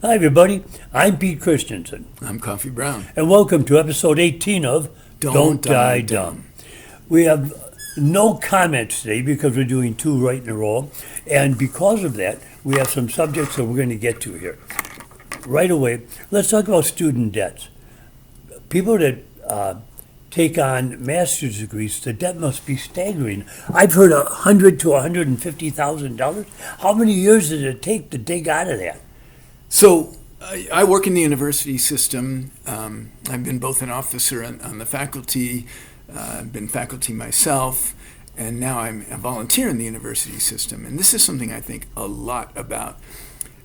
Hi, everybody. I'm Pete Christensen, I'm Coffee Brown. and welcome to episode 18 of Don't Die Dumb. We have no comments today because we're doing two right in a row, and because of that, we have some subjects that we're going to get to here. Right away, let's talk about student debts. People that take on master's degrees, the debt must be staggering. I've heard $100,000 to $150,000. How many years does it take to dig out of that? So, I work in the university system. I've been both an officer on the faculty, I've been faculty myself, and now I'm a volunteer in the university system. And this is something I think a lot about.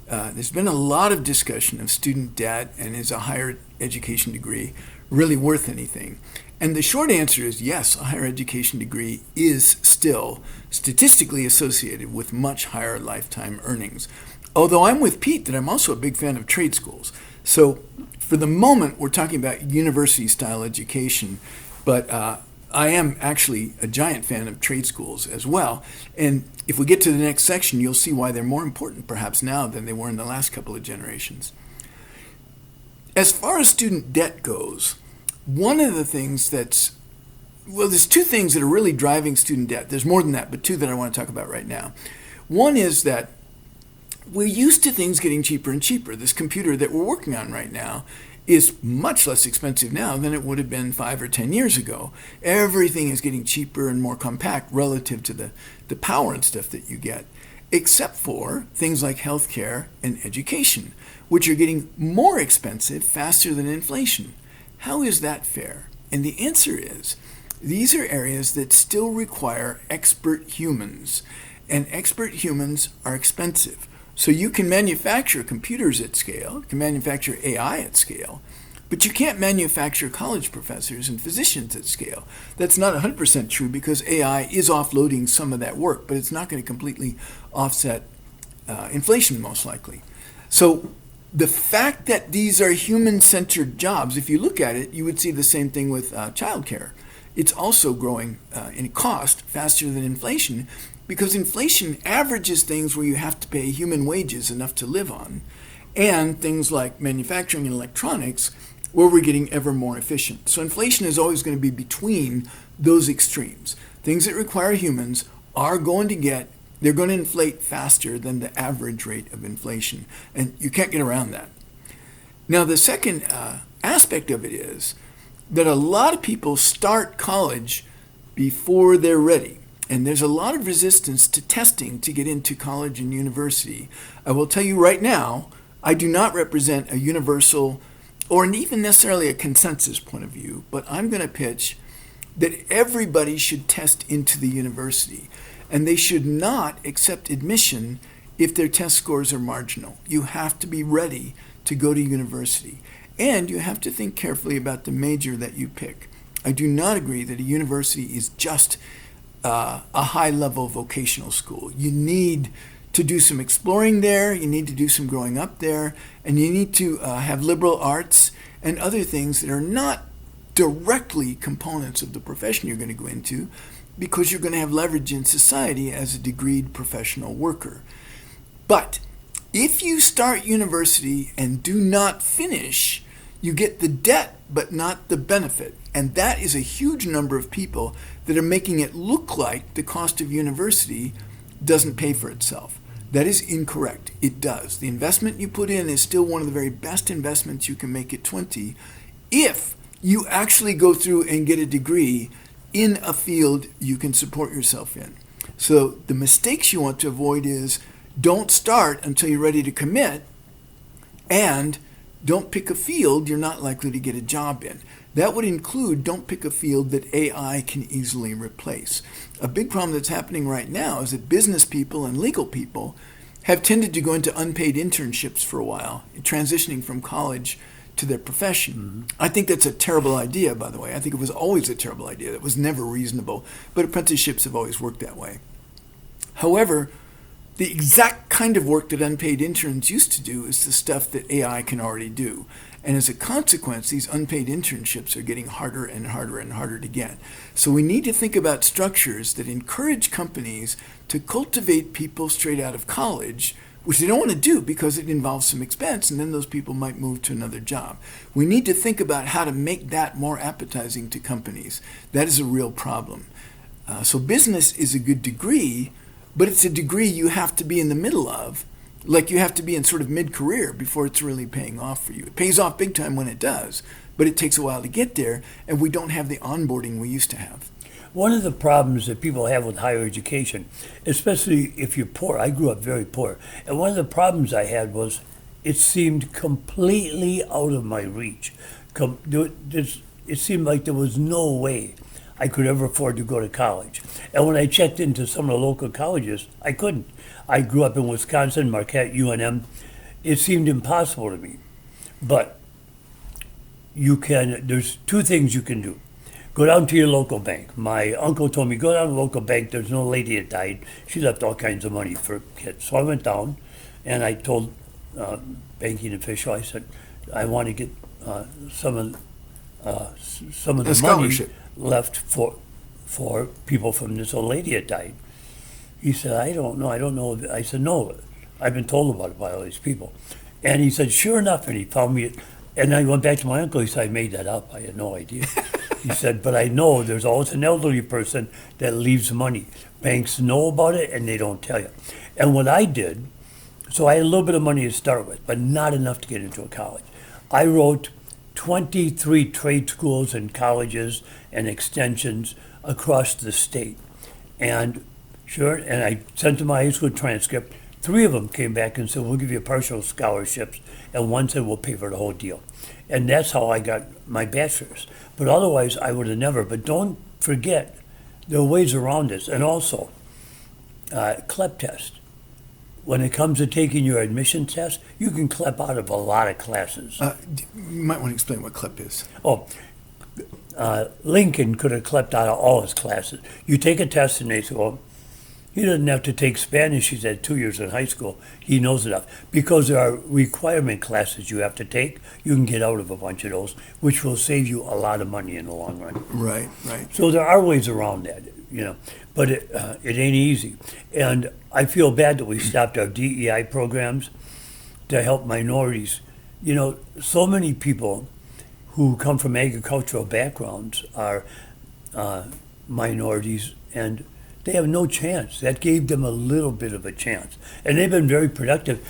There's been a lot of discussion of student debt and is a higher education degree really worth anything? And the short answer is yes, a higher education degree is still statistically associated with much higher lifetime earnings. Although I'm with Pete that I'm also a big fan of trade schools. So for the moment, we're talking about university-style education, but I am actually a giant fan of trade schools as well. And if we get to the next section, you'll see why they're more important perhaps now than they were in the last couple of generations. As far as student debt goes, one of the things there's two things that are really driving student debt. There's more than that, but two that I want to talk about right now. One is that we're used to things getting cheaper and cheaper. This computer that we're working on right now is much less expensive now than it would have been 5 or 10 years ago. Everything is getting cheaper and more compact relative to the power and stuff that you get, except for things like healthcare and education, which are getting more expensive faster than inflation. How is that fair? And the answer is, these are areas that still require expert humans, and expert humans are expensive. So you can manufacture computers at scale, you can manufacture AI at scale, but you can't manufacture college professors and physicians at scale. That's not 100% true because AI is offloading some of that work, but it's not going to completely offset inflation most likely. So the fact that these are human-centered jobs, if you look at it, you would see the same thing with childcare. It's also growing in cost faster than inflation, because inflation averages things where you have to pay human wages enough to live on, and things like manufacturing and electronics, where we're getting ever more efficient. So inflation is always going to be between those extremes. Things that require humans are going to they're going to inflate faster than the average rate of inflation, and you can't get around that. Now, the second aspect of it is that a lot of people start college before they're ready. And there's a lot of resistance to testing to get into college and university. I will tell you right now, I do not represent a universal or even necessarily a consensus point of view, but I'm going to pitch that everybody should test into the university, and they should not accept admission if their test scores are marginal. You have to be ready to go to university, and you have to think carefully about the major that you pick. I do not agree that a university is just a high-level vocational school. You need to do some exploring there, you need to do some growing up there, and you need to have liberal arts and other things that are not directly components of the profession you're going to go into, because you're going to have leverage in society as a degreed professional worker. But if you start university and do not finish, you get the debt but not the benefit. And that is a huge number of people that are making it look like the cost of university doesn't pay for itself. That is incorrect. It does. The investment you put in is still one of the very best investments you can make at 20 if you actually go through and get a degree in a field you can support yourself in. So the mistakes you want to avoid is don't start until you're ready to commit, and don't pick a field you're not likely to get a job in. That would include don't pick a field that AI can easily replace. A big problem that's happening right now is that business people and legal people have tended to go into unpaid internships for a while, transitioning from college to their profession. Mm-hmm. I think that's a terrible idea, by the way. I think it was always a terrible idea. That was never reasonable. But apprenticeships have always worked that way. However, the exact kind of work that unpaid interns used to do is the stuff that AI can already do. And as a consequence, these unpaid internships are getting harder and harder and harder to get. So we need to think about structures that encourage companies to cultivate people straight out of college which they don't want to do because it involves some expense, and then those people might move to another job. We need to think about how to make that more appetizing to companies. That is a real problem. So business is a good degree, but it's a degree you have to be in the middle of, like you have to be in sort of mid-career before it's really paying off for you. It pays off big time when it does, but it takes a while to get there, and we don't have the onboarding we used to have. One of the problems that people have with higher education, especially if you're poor, I grew up very poor, and one of the problems I had was it seemed completely out of my reach. It seemed like there was no way I could ever afford to go to college. And when I checked into some of the local colleges, I couldn't. I grew up in Wisconsin, Marquette, UNM. It seemed impossible to me. But there's two things you can do. Go down to your local bank. My uncle told me, go down to the local bank. There's an old lady that died. She left all kinds of money for kids. So I went down and I told banking official, I said, I want to get some of the money scholarship left for people from this old lady that died. He said, I don't know. I said, no, I've been told about it by all these people. And he said, sure enough, and he found me, and I went back to my uncle. He said, I made that up. I had no idea. He said, but I know there's always an elderly person that leaves money. Banks know about it, and they don't tell you. And what I did, so I had a little bit of money to start with, but not enough to get into a college. I wrote 23 trade schools and colleges and extensions across the state. And I sent them my high school transcript. 3 of them came back and said, we'll give you partial scholarships, and one said, we'll pay for the whole deal. And that's how I got my bachelor's. But otherwise, I would have never. But don't forget, there are ways around this. And also, CLEP test. When it comes to taking your admission test, you can CLEP out of a lot of classes. You might want to explain what CLEP is. Lincoln could have CLEPed out of all his classes. You take a test and they say, well, he doesn't have to take Spanish. He's had 2 years in high school. He knows enough. Because there are requirement classes you have to take, you can get out of a bunch of those, which will save you a lot of money in the long run. Right. So there are ways around that, but it ain't easy. And I feel bad that we stopped our DEI programs to help minorities. So many people who come from agricultural backgrounds are minorities, and they have no chance. That gave them a little bit of a chance. And they've been very productive.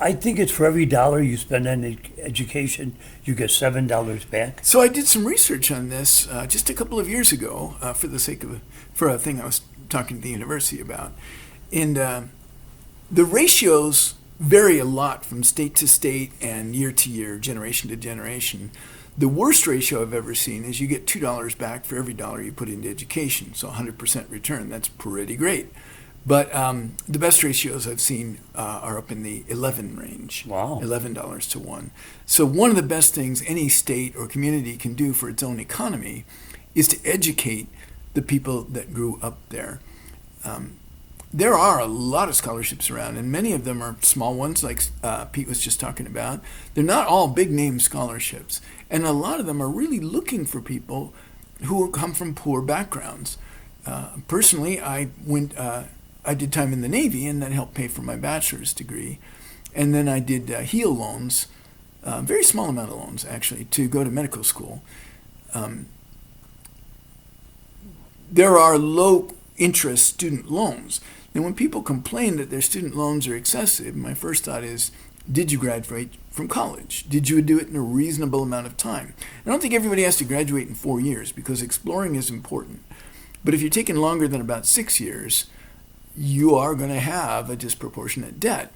I think it's for every $1 you spend on education, you get $7 back. So I did some research on this just a couple of years ago for a thing I was talking to the university about. And the ratios vary a lot from state to state and year to year, generation to generation. The worst ratio I've ever seen is you get $2 back for every $1 you put into education, so 100% return. That's pretty great. But the best ratios I've seen are up in the 11 range. Wow. $11 to 1. So one of the best things any state or community can do for its own economy is to educate the people that grew up there. There are a lot of scholarships around, and many of them are small ones, like Pete was just talking about. They're not all big-name scholarships, and a lot of them are really looking for people who come from poor backgrounds. Personally, I did time in the Navy, and that helped pay for my bachelor's degree. And then I did HEAL loans, very small amount of loans, actually, to go to medical school. There are low-interest student loans. And when people complain that their student loans are excessive, my first thought is, did you graduate from college? Did you do it in a reasonable amount of time? I don't think everybody has to graduate in 4 years because exploring is important. But if you're taking longer than about 6 years, you are going to have a disproportionate debt.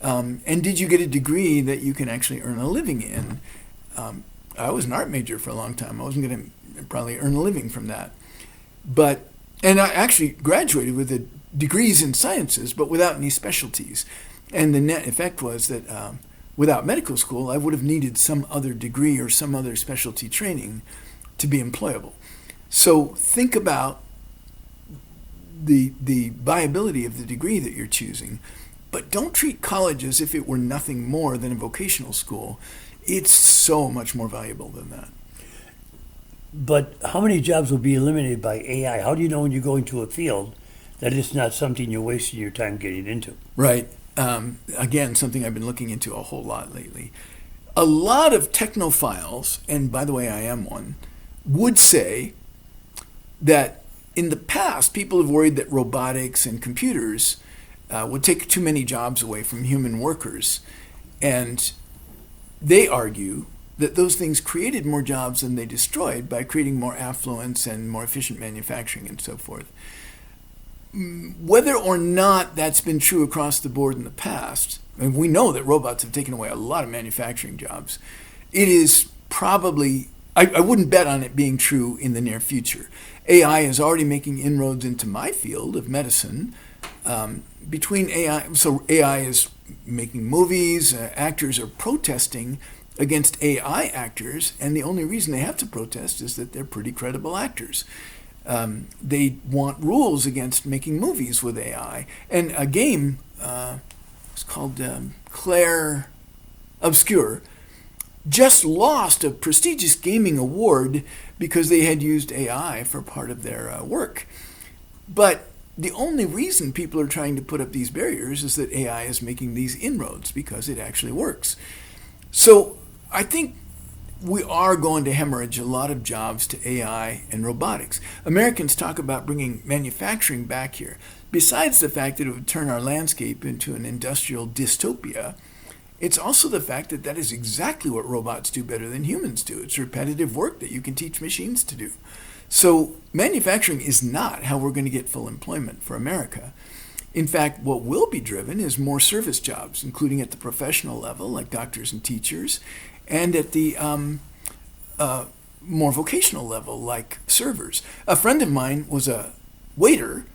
And did you get a degree that you can actually earn a living in? I was an art major for a long time. I wasn't going to probably earn a living from that. And I actually graduated with degrees in sciences, but without any specialties. And the net effect was that without medical school, I would have needed some other degree or some other specialty training to be employable. So think about the viability of the degree that you're choosing, but don't treat college as if it were nothing more than a vocational school. It's so much more valuable than that. But how many jobs will be eliminated by AI? How do you know when you go into a field that it's not something you're wasting your time getting into? Right. Again, something I've been looking into a whole lot lately. A lot of technophiles, and by the way, I am one, would say that in the past, people have worried that robotics and computers would take too many jobs away from human workers. And they argue that those things created more jobs than they destroyed by creating more affluence and more efficient manufacturing and so forth. Whether or not that's been true across the board in the past, and we know that robots have taken away a lot of manufacturing jobs, it is probably, I wouldn't bet on it being true in the near future. AI is already making inroads into my field of medicine. So AI is making movies, actors are protesting against AI actors, and the only reason they have to protest is that they're pretty credible actors. They want rules against making movies with AI. And a game, it's called Claire Obscure, just lost a prestigious gaming award because they had used AI for part of their work. But the only reason people are trying to put up these barriers is that AI is making these inroads because it actually works. So I think we are going to hemorrhage a lot of jobs to AI and robotics. Americans talk about bringing manufacturing back here. Besides the fact that it would turn our landscape into an industrial dystopia, it's also the fact that that is exactly what robots do better than humans do. It's repetitive work that you can teach machines to do. So manufacturing is not how we're going to get full employment for America. In fact, what will be driven is more service jobs, including at the professional level, like doctors and teachers, and at the more vocational level, like servers. A friend of mine was a waiter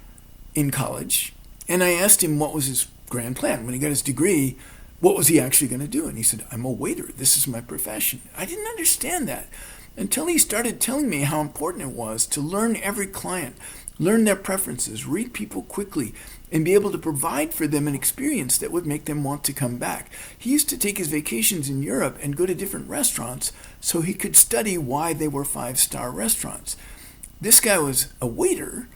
in college, and I asked him what was his grand plan. When he got his degree, what was he actually going to do? And he said, I'm a waiter. This is my profession. I didn't understand that until he started telling me how important it was to learn every client, learn their preferences, read people quickly, and be able to provide for them an experience that would make them want to come back. He used to take his vacations in Europe and go to different restaurants so he could study why they were 5-star restaurants. This guy was a waiter,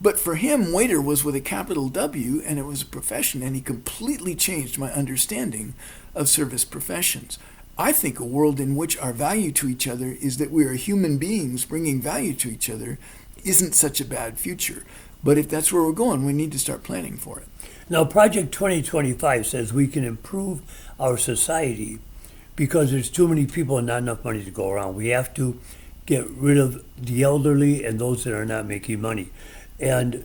but for him, waiter was with a capital W, and it was a profession, and he completely changed my understanding of service professions. I think a world in which our value to each other is that we are human beings bringing value to each other isn't such a bad future. But if that's where we're going, we need to start planning for it. Now, Project 2025 says we can improve our society because there's too many people and not enough money to go around. We have to get rid of the elderly and those that are not making money. And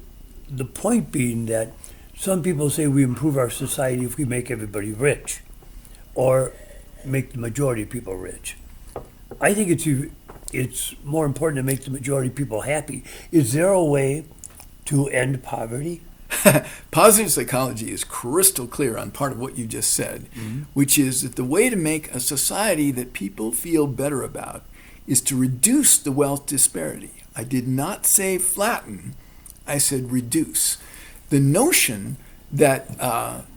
the point being that some people say we improve our society if we make everybody rich or make the majority of people rich. I think it's more important to make the majority of people happy. Is there a way to end poverty? Positive psychology is crystal clear on part of what you just said, which is that the way to make a society that people feel better about is to reduce the wealth disparity. I did not say flatten, I said reduce. The notion that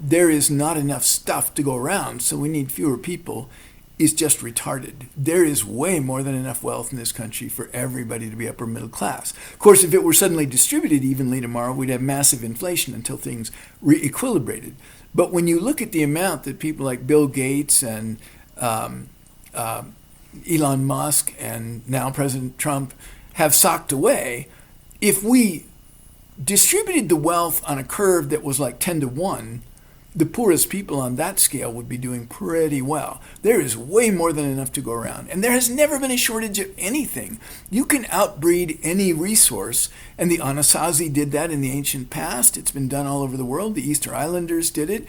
there is not enough stuff to go around, so we need fewer people, is just retarded. There is way more than enough wealth in this country for everybody to be upper middle class. Of course, if it were suddenly distributed evenly tomorrow, we'd have massive inflation until things re-equilibrated. But when you look at the amount that people like Bill Gates and Elon Musk and now President Trump have socked away, if we distributed the wealth on a curve that was like 10 to 1, the poorest people on that scale would be doing pretty well. There is way more than enough to go around. And there has never been a shortage of anything. You can outbreed any resource. And the Anasazi did that in the ancient past. It's been done all over the world. The Easter Islanders did it.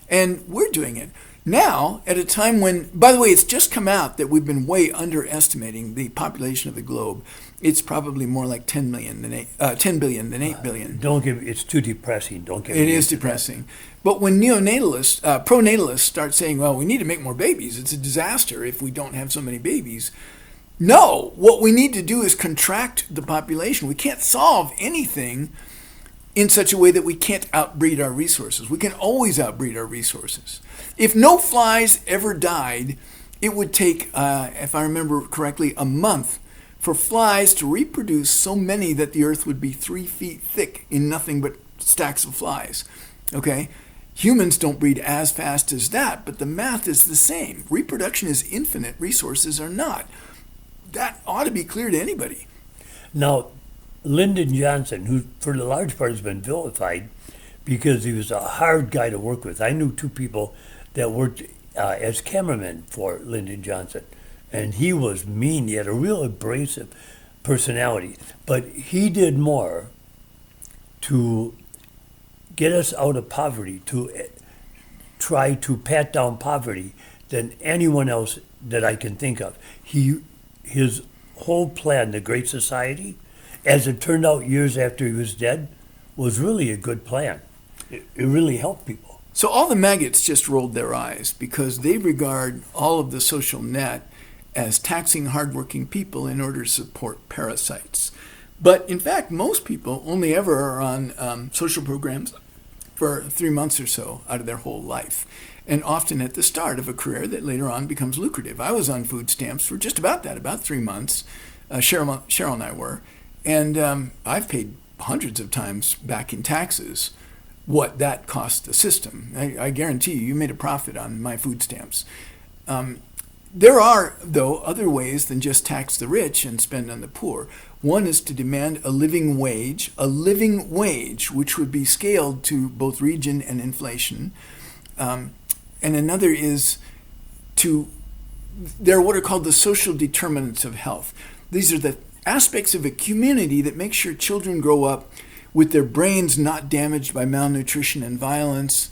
And we're doing it. Now, at a time when, by the way, it's just come out that we've been way underestimating the population of the globe. It's probably more like 10 billion than 8 billion. It's too depressing. Don't get It is depressing. But when neonatalists, pronatalists start saying, well, we need to make more babies, it's a disaster if we don't have so many babies. No, what we need to do is contract the population. We can't solve anything in such a way that we can't outbreed our resources. We can always outbreed our resources. If no flies ever died, it would take, if I remember correctly, a month for flies to reproduce so many that the earth would be 3 feet thick in nothing but stacks of flies. Okay? Humans don't breed as fast as that, but the math is the same. Reproduction is infinite, resources are not. That ought to be clear to anybody. Now, Lyndon Johnson, who for the large part has been vilified because he was a hard guy to work with. I knew two people that worked as cameramen for Lyndon Johnson, and he was mean. He had a real abrasive personality, but he did more to get us out of poverty, to try to pat down poverty than anyone else that I can think of. His whole plan, the Great Society, as it turned out years after he was dead, was really a good plan. It really helped people. So all the maggots just rolled their eyes because they regard all of the social net as taxing hardworking people in order to support parasites. But in fact, most people only ever are on social programs for 3 months or so out of their whole life, and often at the start of a career that later on becomes lucrative. I was on food stamps for just about that, about 3 months. Cheryl and I were, and I've paid hundreds of times back in taxes what that cost the system. I guarantee you made a profit on my food stamps. There are, though, other ways than just tax the rich and spend on the poor. One is to demand a living wage, which would be scaled to both region and inflation. And another is they're what are called the social determinants of health. These are the aspects of a community that make sure children grow up with their brains not damaged by malnutrition and violence,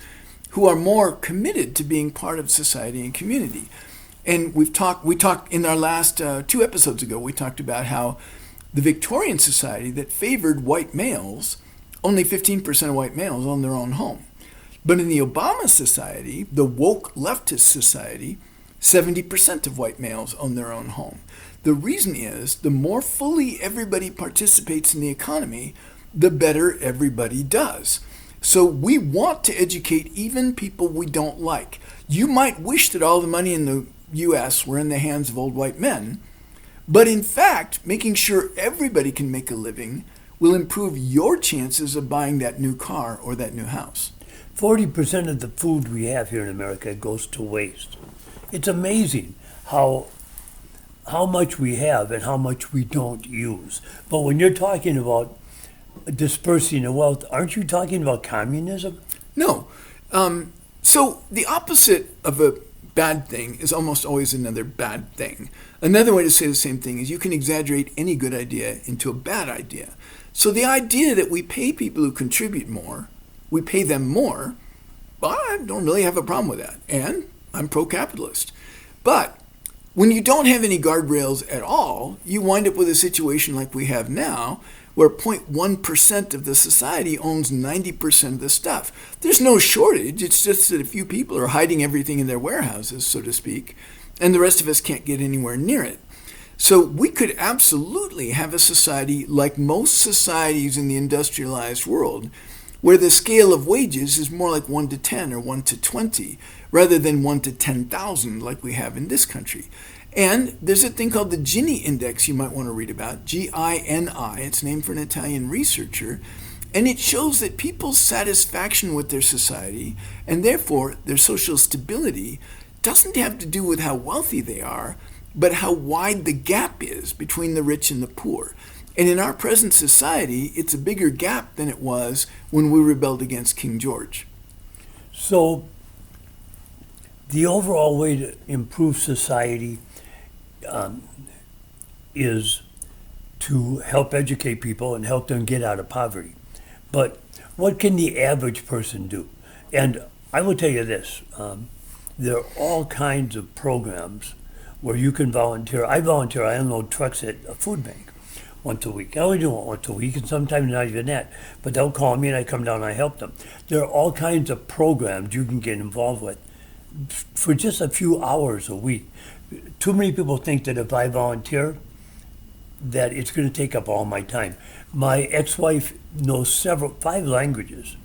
who are more committed to being part of society and community. And we talked in our last 2 episodes ago, we talked about how the Victorian society that favored white males, only 15% of white males own their own home. But in the Obama society, the woke leftist society, 70% of white males own their own home. The reason is the more fully everybody participates in the economy, the better everybody does. So we want to educate even people we don't like. You might wish that all the money in the U.S. were in the hands of old white men, but in fact, making sure everybody can make a living will improve your chances of buying that new car or that new house. 40% of the food we have here in America goes to waste. It's amazing how much we have and how much we don't use. But when you're talking about dispersing the wealth, aren't you talking about communism? No. So the opposite of a bad thing is almost always another bad thing. Another way to say the same thing is you can exaggerate any good idea into a bad idea. So the idea that we pay people who contribute more, we pay them more, well, I don't really have a problem with that. And I'm pro-capitalist. But when you don't have any guardrails at all, you wind up with a situation like we have now, where 0.1% of the society owns 90% of the stuff. There's no shortage. It's just that a few people are hiding everything in their warehouses, so to speak, and the rest of us can't get anywhere near it. So we could absolutely have a society like most societies in the industrialized world, where the scale of wages is more like 1 to 10 or 1 to 20, rather than 1 to 10,000 like we have in this country. And there's a thing called the Gini Index you might want to read about, Gini. It's named for an Italian researcher. And it shows that people's satisfaction with their society, and therefore their social stability, doesn't have to do with how wealthy they are, but how wide the gap is between the rich and the poor. And in our present society, it's a bigger gap than it was when we rebelled against King George. So the overall way to improve society is to help educate people and help them get out of poverty. But what can the average person do? And I will tell you this, there are all kinds of programs where you can volunteer. I volunteer, I unload trucks at a food bank once a week. I only do it once a week, and sometimes not even that. But they'll call me and I come down and I help them. There are all kinds of programs you can get involved with for just a few hours a week. Too many people think that if I volunteer, that it's going to take up all my time. My ex-wife knows 5 languages,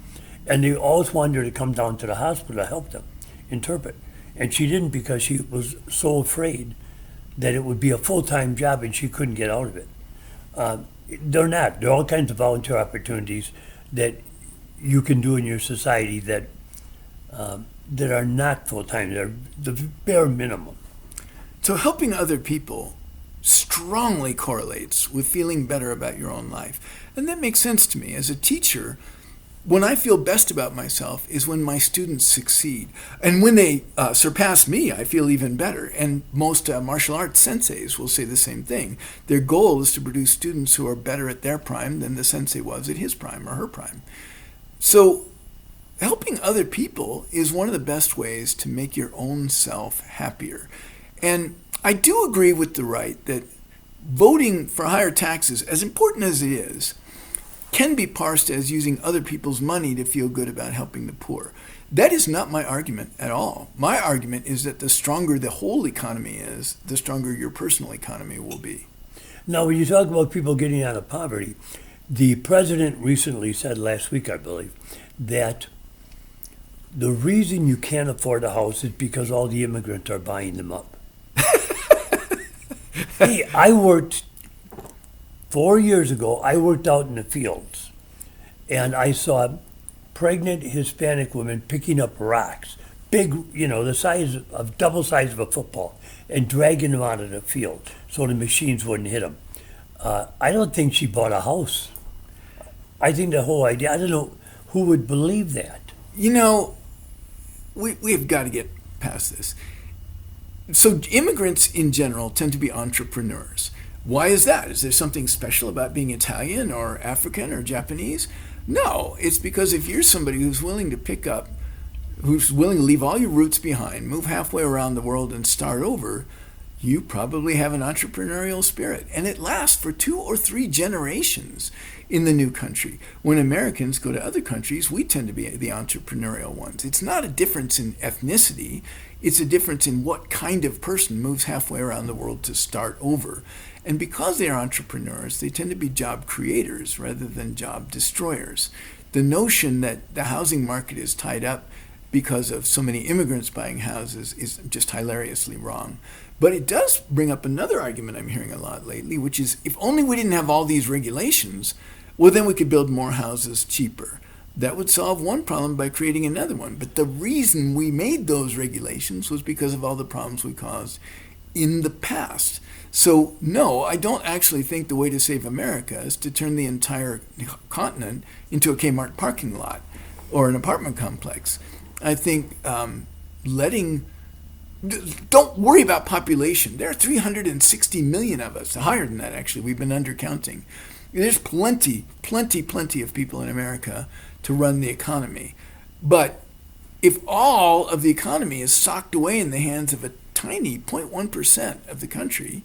and they always wanted her to come down to the hospital to help them interpret. And she didn't because she was so afraid that it would be a full-time job and she couldn't get out of it. They're not. There are all kinds of volunteer opportunities that you can do in your society that that are not full-time. They're the bare minimum. So helping other people strongly correlates with feeling better about your own life. And that makes sense to me. As a teacher, when I feel best about myself is when my students succeed. And when they surpass me, I feel even better. And most martial arts senseis will say the same thing. Their goal is to produce students who are better at their prime than the sensei was at his prime or her prime. So helping other people is one of the best ways to make your own self happier. And I do agree with the right that voting for higher taxes, as important as it is, can be parsed as using other people's money to feel good about helping the poor. That is not my argument at all. My argument is that the stronger the whole economy is, the stronger your personal economy will be. Now, when you talk about people getting out of poverty, the president recently said last week, I believe, that the reason you can't afford a house is because all the immigrants are buying them up. Hey, I worked 4 years ago, I worked out in the fields, and I saw pregnant Hispanic women picking up rocks, big, the size of double size of a football, and dragging them out of the field so the machines wouldn't hit them. I don't think she bought a house. I think the whole idea, I don't know who would believe that. We've got to get past this. So immigrants in general tend to be entrepreneurs. Why is that? Is there something special about being Italian or African or Japanese? No, it's because if you're somebody who's willing to leave all your roots behind, move halfway around the world and start over, you probably have an entrepreneurial spirit. And it lasts for 2 or 3 generations in the new country. When Americans go to other countries, we tend to be the entrepreneurial ones. It's not a difference in ethnicity. It's a difference in what kind of person moves halfway around the world to start over. And because they are entrepreneurs, they tend to be job creators rather than job destroyers. The notion that the housing market is tied up because of so many immigrants buying houses is just hilariously wrong. But it does bring up another argument I'm hearing a lot lately, which is if only we didn't have all these regulations, well, then we could build more houses cheaper. That would solve one problem by creating another one. But the reason we made those regulations was because of all the problems we caused in the past. So, no, I don't actually think the way to save America is to turn the entire continent into a Kmart parking lot or an apartment complex. I think don't worry about population. There are 360 million of us, higher than that actually. We've been undercounting. There's plenty of people in America to run the economy. But if all of the economy is socked away in the hands of a tiny 0.1% of the country,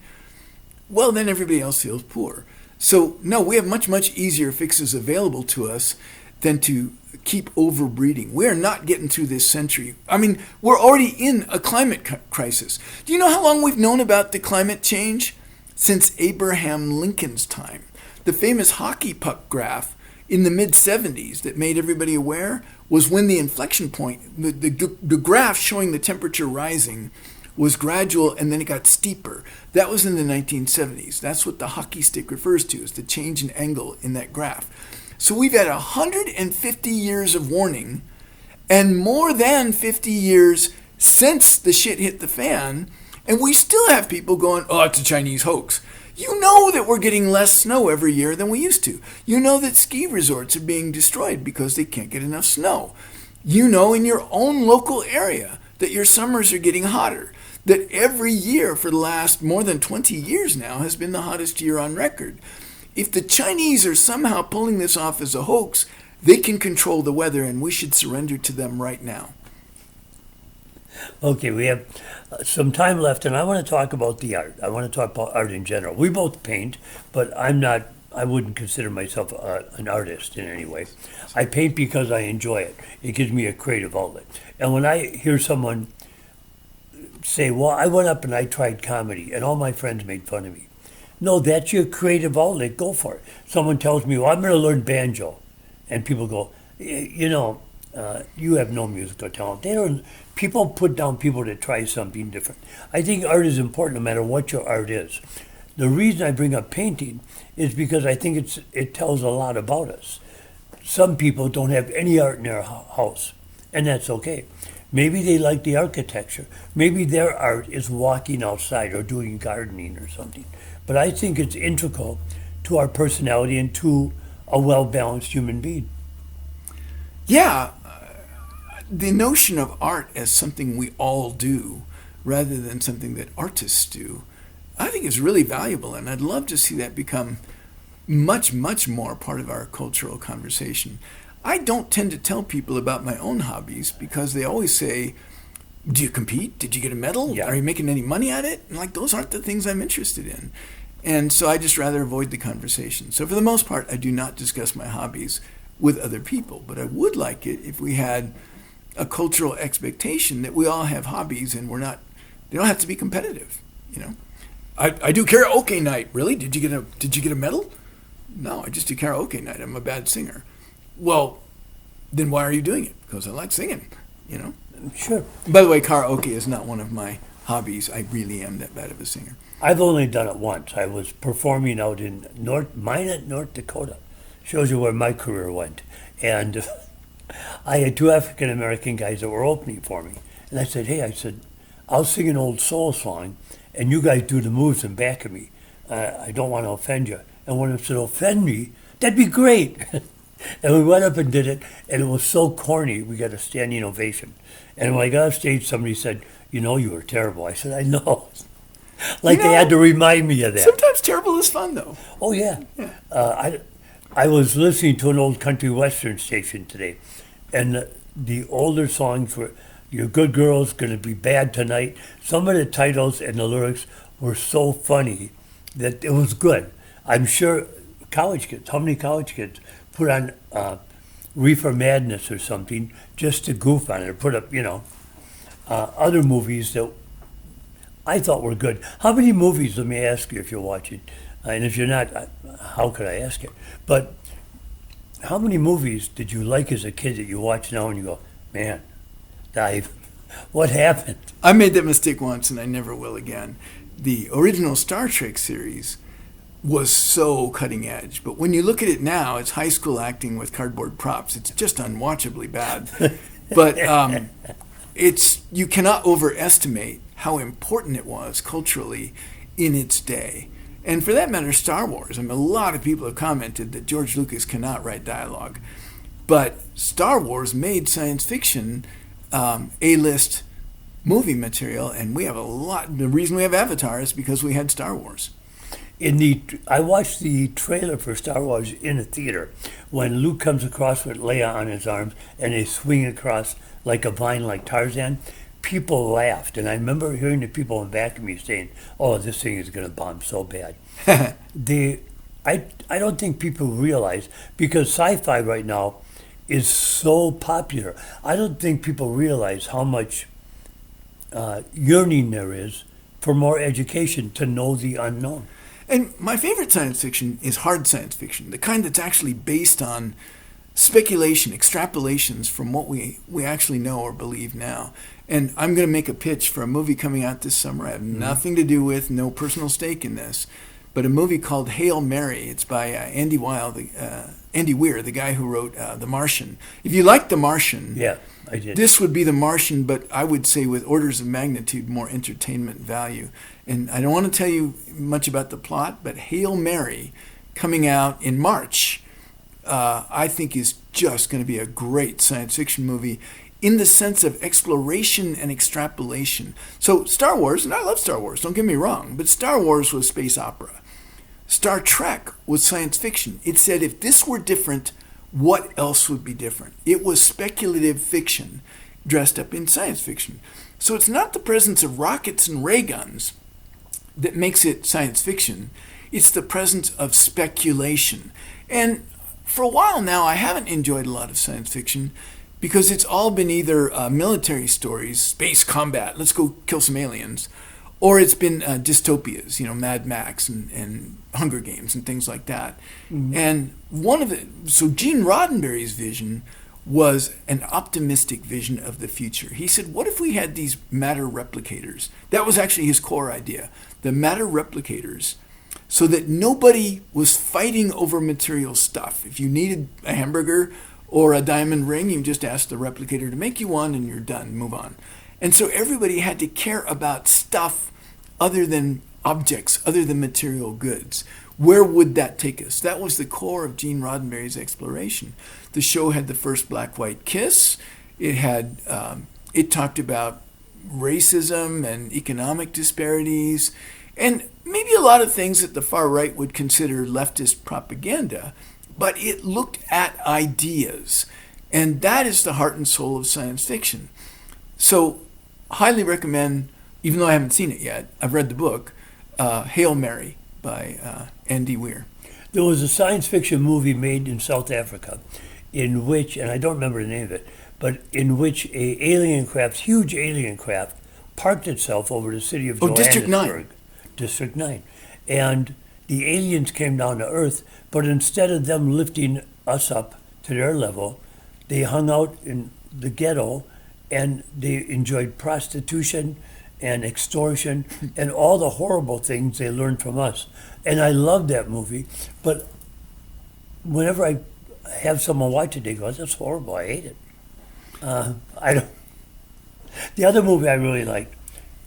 well, then everybody else feels poor. So, no, we have much easier fixes available to us than to keep overbreeding. We're not getting through this century. I mean, we're already in a climate crisis. Do you know how long we've known about the climate change? Since Abraham Lincoln's time. The famous hockey puck graph in the mid-70s that made everybody aware was when the inflection point, the graph showing the temperature rising was gradual and then it got steeper. That was in the 1970s. That's what the hockey stick refers to, is the change in angle in that graph. So we've had 150 years of warning and more than 50 years since the shit hit the fan, and we still have people going, oh, it's a Chinese hoax. You know that we're getting less snow every year than we used to. You know that ski resorts are being destroyed because they can't get enough snow. You know in your own local area that your summers are getting hotter, that every year for the last more than 20 years now has been the hottest year on record. If the Chinese are somehow pulling this off as a hoax, they can control the weather and we should surrender to them right now. Okay, we have some time left, and I want to talk about the art. I want to talk about art in general. We both paint, but I wouldn't consider myself an artist in any way. I paint because I enjoy it. It gives me a creative outlet. And when I hear someone say, well, I went up and I tried comedy, and all my friends made fun of me. No, that's your creative outlet. Go for it. Someone tells me, well, I'm going to learn banjo. And people go, you have no musical talent. People put down people to try something different. I think art is important no matter what your art is. The reason I bring up painting is because I think it tells a lot about us. Some people don't have any art in their house, and that's okay. Maybe they like the architecture. Maybe their art is walking outside or doing gardening or something. But I think it's integral to our personality and to a well-balanced human being. Yeah, the notion of art as something we all do rather than something that artists do, I think is really valuable, and I'd love to see that become much, much more part of our cultural conversation. I don't tend to tell people about my own hobbies because they always say, do you compete? Did you get a medal? Yeah. Are you making any money at it? And like, those aren't the things I'm interested in. And so I just rather avoid the conversation. So for the most part, I do not discuss my hobbies with other people, but I would like it if we had a cultural expectation that we all have hobbies and they don't have to be competitive, you know. I do karaoke night. Really? Did you get a medal? No, I just do karaoke night. I'm a bad singer. Well, then why are you doing it? Because I like singing, you know. Sure. By the way, karaoke is not one of my hobbies. I really am that bad of a singer. I've only done it once. I was performing out in Minot, North Dakota. Shows you where my career went. And I had two African American guys that were opening for me. And I said, I'll sing an old soul song, and you guys do the moves in back of me. I don't want to offend you. And one of them said, offend me? That'd be great. And we went up and did it, and it was so corny, we got a standing ovation. And when I got off stage, somebody said, you were terrible. I said, I know. Like they had to remind me of that. Sometimes terrible is fun, though. Oh, yeah. I was listening to an old country western station today, and the older songs were, You're Good Girl's Gonna Be Bad Tonight. Some of the titles and the lyrics were so funny that it was good. I'm sure college kids, how many college kids put on Reefer Madness or something just to goof on it, or put up, other movies that I thought were good. How many movies, let me ask you if you're watching, and if you're not, how could I ask you? But how many movies did you like as a kid that you watch now and you go, man, Dave, what happened? I made that mistake once and I never will again. The original Star Trek series was so cutting edge, but when you look at it now, it's high school acting with cardboard props. It's just unwatchably bad. But you cannot overestimate how important it was culturally in its day. And for that matter, Star Wars. I mean, a lot of people have commented that George Lucas cannot write dialogue. But Star Wars made science fiction A-list movie material, and we have a lot. The reason we have Avatar is because we had Star Wars. I watched the trailer for Star Wars in a theater when Luke comes across with Leia on his arms and they swing across like a vine like Tarzan. People laughed, and I remember hearing the people in back of me saying, "Oh, this thing is going to bomb so bad." I don't think people realize, because sci-fi right now is so popular. I don't think people realize how much yearning there is for more education to know the unknown. And my favorite science fiction is hard science fiction, the kind that's actually based on speculation, extrapolations from what we actually know or believe now. And I'm going to make a pitch for a movie coming out this summer. I have nothing to do with, no personal stake in this, but a movie called Hail Mary. It's by Andy Weir, the guy who wrote The Martian. If you like The Martian, yeah, I did. This would be The Martian, but I would say with orders of magnitude more entertainment value. And I don't want to tell you much about the plot, but Hail Mary, coming out in March, I think is just going to be a great science fiction movie in the sense of exploration and extrapolation. So Star Wars, and I love Star Wars, don't get me wrong, but Star Wars was space opera. Star Trek was science fiction. It said if this were different, what else would be different? It was speculative fiction dressed up in science fiction. So it's not the presence of rockets and ray guns that makes it science fiction. It's the presence of speculation. And for a while now, I haven't enjoyed a lot of science fiction because it's all been either military stories, space combat, let's go kill some aliens, or it's been dystopias, Mad Max and Hunger Games and things like that. Mm-hmm. And so Gene Roddenberry's vision was an optimistic vision of the future. He said, what if we had these matter replicators? That was actually his core idea, the matter replicators, so that nobody was fighting over material stuff. If you needed a hamburger or a diamond ring, you just ask the replicator to make you one and you're done, move on. And so everybody had to care about stuff other than objects, other than material goods. Where would that take us? That was the core of Gene Roddenberry's exploration. The show had the first black-white kiss. It talked about racism and economic disparities, and maybe a lot of things that the far right would consider leftist propaganda, but it looked at ideas. And that is the heart and soul of science fiction. So, highly recommend, even though I haven't seen it yet, I've read the book, Hail Mary by Andy Weir. There was a science fiction movie made in South Africa in which, and I don't remember the name of it, but in which huge alien craft, parked itself over the city of Johannesburg. District 9. And the aliens came down to Earth, but instead of them lifting us up to their level, they hung out in the ghetto and they enjoyed prostitution and extortion and all the horrible things they learned from us. And I loved that movie, but whenever I have someone watch it, they go, "That's horrible, I hate it." I don't. The other movie I really liked,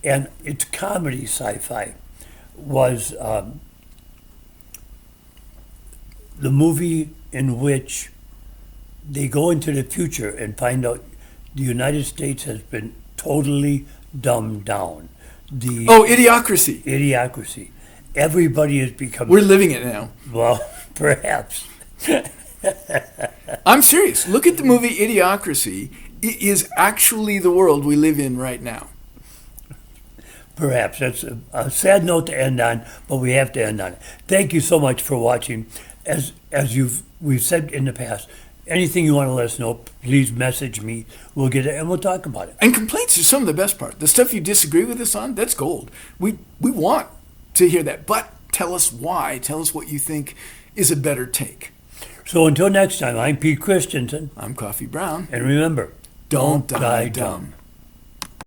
and it's comedy sci-fi, was the movie in which they go into the future and find out the United States has been totally dumbed down. Idiocracy. Idiocracy. Everybody has become... We're living it now. Well, perhaps. I'm serious. Look at the movie Idiocracy. It is actually the world we live in right now. Perhaps. That's a sad note to end on, but we have to end on it. Thank you so much for watching. As we've said in the past, anything you want to let us know, please message me. We'll get it and we'll talk about it. And complaints are some of the best part. The stuff you disagree with us on, that's gold. We want to hear that, but tell us why. Tell us what you think is a better take. So until next time, I'm Pete Christensen. I'm Coffee Brown. And remember, Don't die dumb.